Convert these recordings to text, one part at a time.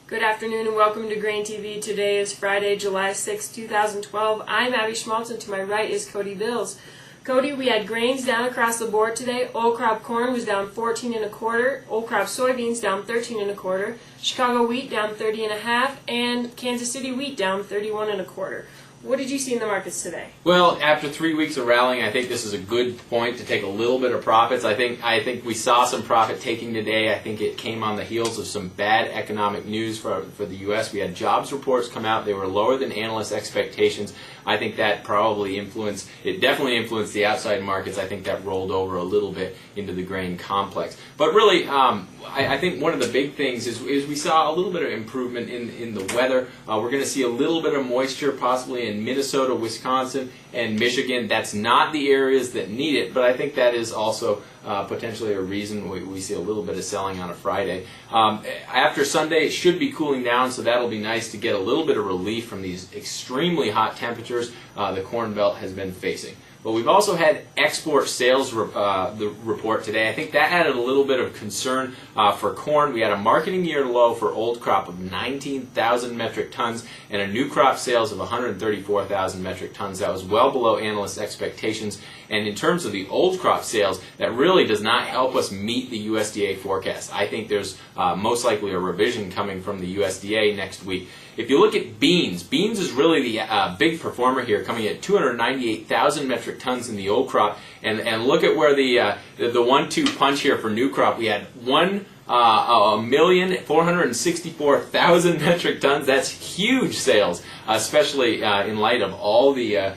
Good afternoon and welcome to GrainTV. Today is Friday, July 6, 2012. I'm Abby Schmaltz, to my right is Cody Bills. Cody, we had grains down across the board today. Old crop corn was down 14 1/4. Old crop soybeans down 13 1/4. Chicago wheat down 30 1/2, and Kansas City wheat down 31 1/4. What did you see in the markets today? Well, after 3 weeks of rallying, I think this is a good point to take a little bit of profits. I think we saw some profit taking today. I think it came on the heels of some bad economic news for the U.S. We had jobs reports come out. They were lower than analysts' expectations. I think that definitely influenced the outside markets. I think that rolled over a little bit into the grain complex. But really, I think one of the big things is we saw a little bit of improvement in the weather. We're going to see a little bit of moisture possibly in Minnesota, Wisconsin, and Michigan. That's not the areas that need it, but I think that is also potentially a reason we see a little bit of selling on a Friday. After Sunday, it should be cooling down, so that'll be nice to get a little bit of relief from these extremely hot temperatures the Corn Belt has been facing. But we've also had export sales report today. I think that added a little bit of concern for corn. We had a marketing year low for old crop of 19,000 metric tons and a new crop sales of 134,000 metric tons. That was well below analysts' expectations. And in terms of the old crop sales, that really does not help us meet the USDA forecast. I think there's most likely a revision coming from the USDA next week. If you look at beans, beans is really the big performer here, coming at 298,000 metric tons in the old crop. And look at where the 1-2 punch here for new crop. We had 1,464,000 metric tons. That's huge sales, especially in light of all the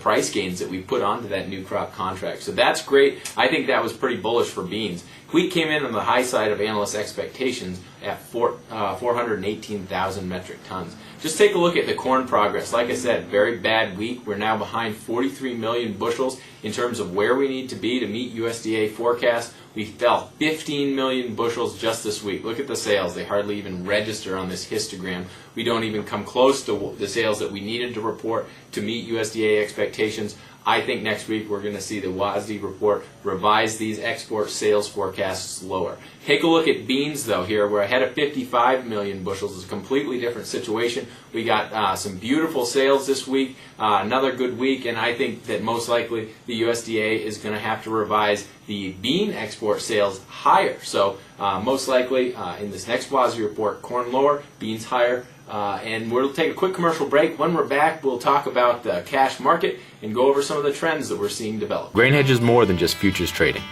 price gains that we put onto that new crop contract. So that's great. I think that was pretty bullish for beans. Wheat came in on the high side of analysts' expectations at 418,000 metric tons. Just take a look at the corn progress. Like I said, very bad week. We're now behind 43 million bushels in terms of where we need to be to meet USDA forecast. We fell 15 million bushels just this week. Look at the sales. They hardly even register on this histogram. We don't even come close to the sales that we needed to report to meet USDA expectations. I think next week we're going to see the WASDE report revise these export sales forecasts lower. Take a look at beans, though. Here we're ahead of 55 million bushels. It's a completely different situation. We got some beautiful sales this week, another good week, and I think that most likely the USDA is going to have to revise the bean export sales higher. So most likely in this next WASDE report, corn lower, beans higher. And we'll take a quick commercial break. When we're back, we'll talk about the cash market and go over some of the trends that we're seeing develop. GrainHedge is more than just futures trading.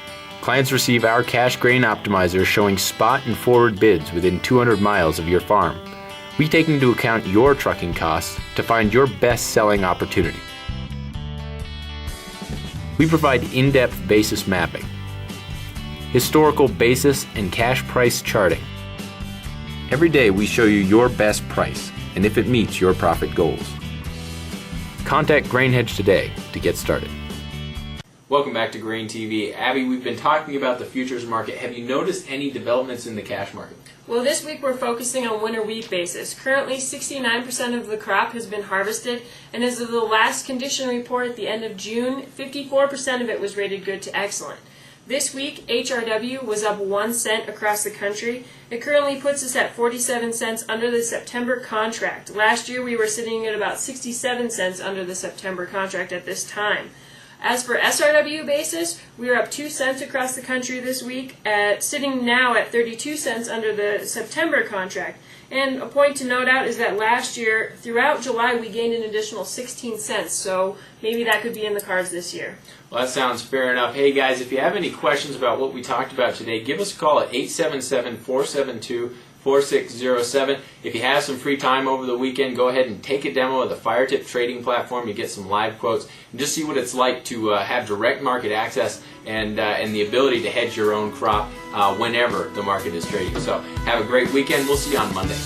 Clients receive our cash grain optimizer showing spot and forward bids within 200 miles of your farm. We take into account your trucking costs to find your best selling opportunity. We provide in-depth basis mapping, historical basis and cash price charting. Every day we show you your best price and if it meets your profit goals. Contact GrainHedge today to get started. Welcome back to GrainTV. Abby, we've been talking about the futures market. Have you noticed any developments in the cash market? Well, this week we're focusing on winter wheat basis. Currently, 69% of the crop has been harvested, and as of the last condition report at the end of June, 54% of it was rated good to excellent. This week, HRW was up 1 cent across the country. It currently puts us at 47 cents under the September contract. Last year, we were sitting at about 67 cents under the September contract at this time. As for SRW basis, we are up 2 cents across the country this week, sitting now at 32 cents under the September contract. And a point to note out is that last year, throughout July, we gained an additional 16 cents, so maybe that could be in the cards this year. Well, that sounds fair enough. Hey guys, if you have any questions about what we talked about today, give us a call at 877-472-4607. If you have some free time over the weekend, go ahead and take a demo of the FireTip trading platform. You get some live quotes and just see what it's like to have direct market access and the ability to hedge your own crop whenever the market is trading. So have a great weekend. We'll see you on Monday.